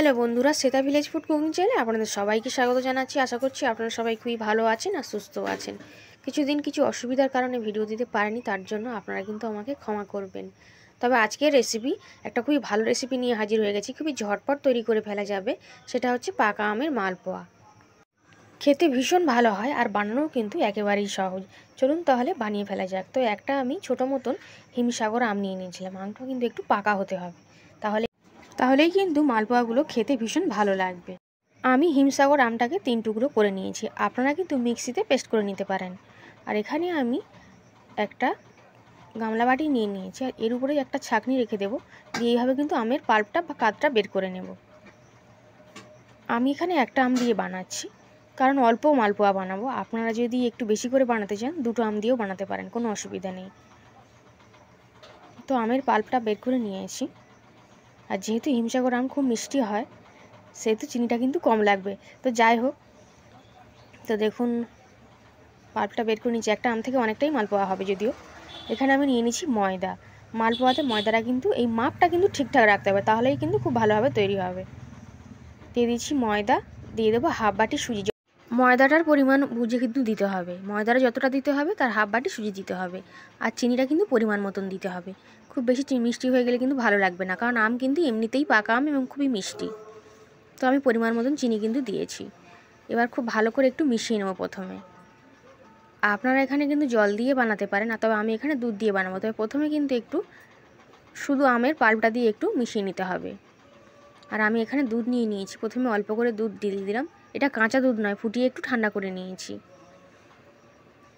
Hello বন্ধুরা, Shweta village food cooking চ্যানেলে আপনাদের সবাইকে স্বাগত জানাচ্ছি। আশা করছি আপনারা সবাই খুবই ভালো আছেন আর সুস্থ আছেন। কিছুদিন কিছু অসুবিধার কারণে ভিডিও দিতে পারিনি, তার জন্য আপনারা কিন্তু আমাকে ক্ষমা করবেন। তবে আজকের রেসিপি একটা খুবই ভালো রেসিপি নিয়ে হাজির হয়ে গেছি। খুবই ঝটপট তৈরি করে ফেলা যাবে। সেটা হচ্ছে পাকা আমের মালপোয়া। খেতে ভীষণ ভালো হয় আর বানানোও কিন্তু একেবারেই সহজ। চলুন তাহলে বানিয়ে ফেলা যাক। তো একটা আমি ছোটো মতন হিমসাগর আম নিয়ে নিয়েছিলাম। আমটা কিন্তু একটু পাকা হতে হবে, তাহলেই কিন্তু মালপোয়াগুলো খেতে ভীষণ ভালো লাগবে। আমি হিমসাগর আমটাকে 3 টুকরো করে নিয়েছি। আপনারা কিন্তু মিক্সিতে পেস্ট করে নিতে পারেন। আর এখানে আমি একটা গামলা বাটি নিয়ে নিয়েছি, আর এর উপরে একটা ছাঁকনি রেখে দেবো। দিয়ে এইভাবে কিন্তু আমের পাল্পটা বা কাতটা বের করে নেব। আমি এখানে একটা আম দিয়ে বানাচ্ছি, কারণ অল্প মালপোয়া বানাবো। আপনারা যদি একটু বেশি করে বানাতে চান 2টো আম দিয়েও বানাতে পারেন, কোনো অসুবিধা নেই। তো আমের পাল্পটা বের করে নিয়েছি। আর যেহেতু হিমসাগর আম খুব মিষ্টি হয়, সেহেতু চিনিটা কিন্তু কম লাগবে। তো যাই হোক, তো দেখুন পাল্পটা বের করে নিচ্ছি। একটা আম থেকে অনেকটাই মালপোয়া হবে যদিও। এখানে আমি নিয়ে নিচ্ছি ময়দা। মালপোয়াতে ময়দাটা কিন্তু এই মাপটা কিন্তু ঠিকঠাক রাখতে হবে, তাহলেই কিন্তু খুব ভালোভাবে তৈরি হবে। দিয়ে দিচ্ছি ময়দা, দিয়ে দেবো হাফ বাটি সুজি। ময়দাটার পরিমাণ বুঝে কিন্তু দিতে হবে। ময়দাটা যতটা দিতে হবে তার হাফ বাটি সুজি দিতে হবে। আর চিনিটা কিন্তু পরিমাণ মতন দিতে হবে। খুব বেশি মিষ্টি হয়ে গেলে কিন্তু ভালো লাগবে না, কারণ আম কিন্তু এমনিতেই পাকা আম এবং খুবই মিষ্টি। তো আমি পরিমাণ মতন চিনি কিন্তু দিয়েছি। এবার খুব ভালো করে একটু মিশিয়ে নেব প্রথমে। আপনারা এখানে কিন্তু জল দিয়ে বানাতে পারেন, তবে আমি এখানে দুধ দিয়ে বানাবো। তবে প্রথমে কিন্তু একটু শুধু আমের পাল্পটা দিয়ে একটু মিশিয়ে নিতে হবে। আর আমি এখানে দুধ নিয়ে নিয়েছি। প্রথমে অল্প করে দুধ দিয়ে দিলাম। এটা কাঁচা দুধ নয়, ফুটিয়ে একটু ঠান্ডা করে নিয়েছি।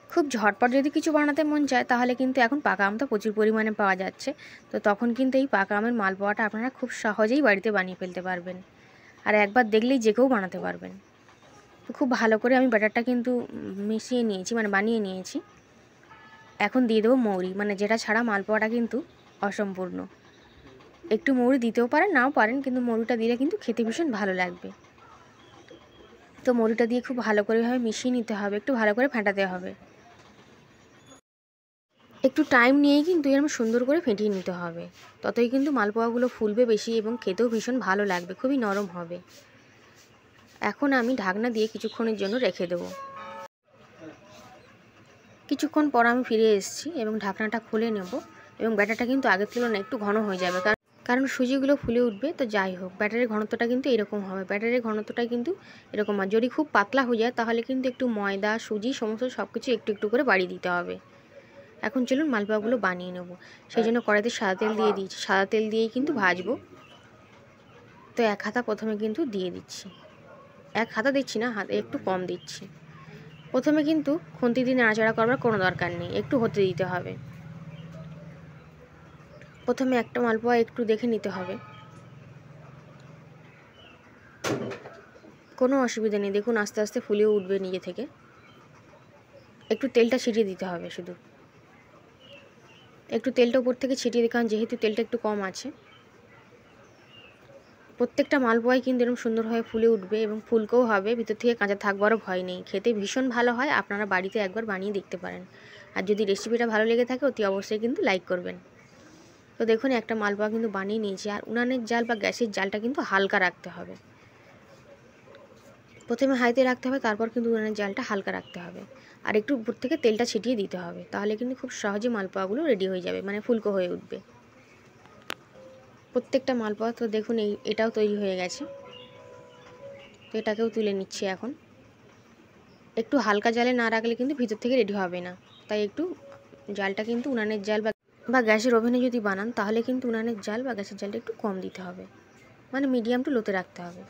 খুব ঝটপট যদি কিছু বানাতে মন চায় তাহলে কিন্তু এখন পাকা আম তো প্রচুর পরিমাণে পাওয়া যাচ্ছে। তো তখন কিন্তু এই পাকা আমের মালপোয়াটা আপনারা খুব সহজেই বাড়িতে বানিয়ে ফেলতে পারবেন। আর একবার দেখলেই যে কেউ বানাতে পারবেন। তো খুব ভালো করে আমি ব্যাটারটা কিন্তু মিশিয়ে নিয়েছি, মানে বানিয়ে নিয়েছি। এখন দিয়ে দেবো মৌরি, মানে যেটা ছাড়া মালপোয়াটা কিন্তু অসম্পূর্ণ। একটু মৌরি দিতেও পারেন, নাও পারেন, কিন্তু মৌরিটা দিলে কিন্তু খেতে ভীষণ ভালো লাগবে। তো মৌরিটা দিয়ে খুব ভালো করে মিশিয়ে নিতে হবে, একটু ভালো করে ফেটাতে হবে। একটু টাইম নিয়েই কিন্তু এরকম সুন্দর করে ফেটিয়ে নিতে হবে। ততই কিন্তু মালপোয়াগুলো ফুলবে বেশি এবং খেতেও ভীষণ ভালো লাগবে, খুবই নরম হবে। এখন আমি ঢাকনা দিয়ে কিছুক্ষণের জন্য রেখে দেবো। কিছুক্ষণ পর আমি ফিরে এসেছি এবং ঢাকনাটা খুলে নেব। এবং ব্যাটারটা কিন্তু আগের তুলনায় একটু ঘন হয়ে যাবে, কারণ সুজিগুলো ফুলে উঠবে। তো যাই হোক, ব্যাটারের ঘনত্বটা কিন্তু এরকম হবে। ব্যাটারের ঘনত্বটাই কিন্তু এরকম। আর যদি খুব পাতলা হয়ে যায় তাহলে কিন্তু একটু ময়দা, সুজি সমস্ত সব কিছু একটু একটু করে বাড়িয়ে দিতে হবে। এখন চলুন মালপোয়াগুলো বানিয়ে নেব। সেই জন্য কড়াইতে সাদা তেল দিয়ে দিচ্ছি। সাদা তেল দিয়েই কিন্তু ভাজবো। তো এক হাতা প্রথমে কিন্তু দিয়ে দিচ্ছি। এক হাতা দিচ্ছি না, হাতে একটু কম দিচ্ছি। প্রথমে কিন্তু খুন্তি দিয়ে নাড়াচাড়া করবার কোনো দরকার নেই, একটু হতে দিতে হবে। প্রথমে একটা মালপোয়া একটু দেখে নিতে হবে, কোনো অসুবিধা নেই। দেখুন আস্তে আস্তে ফুলেও উঠবে নিজে থেকে। একটু তেলটা ছিটিয়ে দিতে হবে, শুধু একটু তেলটা উপর থেকে ছিটিয়ে দিই, কারণ যেহেতু তেলটা একটু কম আছে। প্রত্যেকটা মালপোয়াই কিন্তু এরকম সুন্দরভাবে ফুলে উঠবে এবং ফুলকোও হবে, ভিতর থেকে কাঁচা থাকবারও ভয় নেই। খেতে ভীষণ ভালো হয়। আপনারা বাড়িতে একবার বানিয়ে দেখতে পারেন। আর যদি রেসিপিটা ভালো লেগে থাকে অতি অবশ্যই কিন্তু লাইক করবেন। তো দেখুন একটা মালপোয়া কিন্তু বানিয়ে নিয়েছি। আর উনানের জাল বা গ্যাসের জালটা কিন্তু হালকা রাখতে হবে। প্রথমে হাইতে রাখতে হবে, তারপর কিন্তু উনানের জালটা হালকা রাখতে হবে। আর একটু উপর থেকে তেলটা ছিটিয়ে দিতে হবে, তাহলে কিন্তু খুব সহজে মালপোয়াগুলো রেডি হয়ে যাবে, মানে ফুলকো হয়ে উঠবে প্রত্যেকটা মালপোয়া। তো দেখুন এটাও তৈরি হয়ে গেছে। তো এটাকেও তুলে নিচ্ছি এখন। একটু হালকা জালে না রাখলে কিন্তু ভিতর থেকে রেডি হবে না। তাই একটু জালটা কিন্তু উনানের জাল বা গ্যাসের ওভেনে যদি বানান তাহলে কিন্তু উনানের জাল বা গ্যাসের জালটা একটু কম দিতে হবে, মানে মিডিয়াম টু লোতে রাখতে হবে।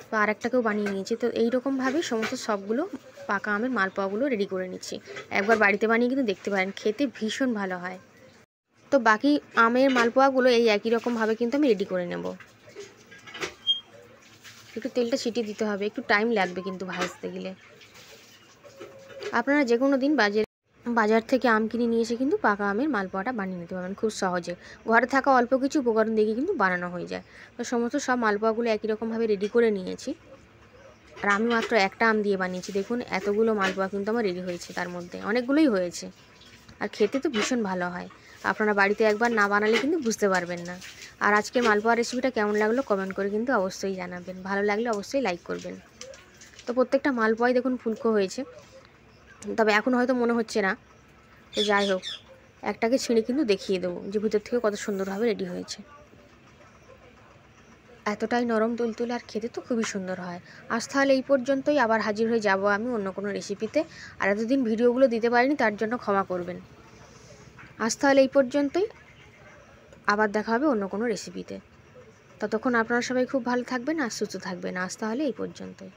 তো আরেকটাকেও বানিয়ে নিয়েছি। তো এইরকমভাবেই সমস্ত সবগুলো পাকা আমের মালপোয়াগুলো রেডি করে নিচ্ছি। একবার বাড়িতে বানিয়ে কিন্তু দেখতে পারেন, খেতে ভীষণ ভালো হয়। তো বাকি আমের মালপোয়াগুলো এই একই রকমভাবে কিন্তু আমি রেডি করে নেব। একটু তেলটা ছিটিয়ে দিতে হবে, একটু টাইম লাগবে কিন্তু ভাজতে গেলে। আপনারা যে কোনো দিন বাজার থেকে আম কিনে নিয়ে এসে কিন্তু পাকা আমের মালপোয়াটা বানিয়ে নিতে পারবেন খুব সহজে। ঘরে থাকা অল্প কিছু উপকরণ দিয়ে কিন্তু বানানো হয়ে যায়। তো সমস্ত সব মালপোয়াগুলো একই রকমভাবে রেডি করে নিয়েছি। আর আমি মাত্র একটা আম দিয়ে বানিয়েছি। দেখুন এতগুলো মালপোয়া কিন্তু আমার রেডি হয়েছে, তার মধ্যে অনেকগুলোই হয়েছে। আর খেতে তো ভীষণ ভালো হয়। আপনারা বাড়িতে একবার না বানালে কিন্তু বুঝতে পারবেন না। আর আজকের মালপোয়া রেসিপিটা কেমন লাগলো কমেন্ট করে কিন্তু অবশ্যই জানাবেন, ভালো লাগলে অবশ্যই লাইক করবেন। তো প্রত্যেকটা মালপোয়াই দেখুন ফুলকো হয়েছে, তবে এখন হয়তো মনে হচ্ছে না, তো যাই হোক একটাকে ছিঁড়ে কিন্তু দেখিয়ে দেবো যে ভিতর থেকে কত সুন্দরভাবে রেডি হয়েছে। এতটাই নরম তুলতুলে আর খেতে তো খুবই সুন্দর হয়। আজ তাহলে এই পর্যন্তই, আবার হাজির হয়ে যাব আমি অন্য কোনো রেসিপিতে। আর এতদিন ভিডিওগুলো দিতে পারিনি তার জন্য ক্ষমা করবেন। আজ তাহলে এই পর্যন্তই, আবার দেখা হবে অন্য কোনো রেসিপিতে। ততক্ষণ আপনারা সবাই খুব ভালো থাকবেন আর সুস্থ থাকবেন। আজ তাহলে এই পর্যন্তই।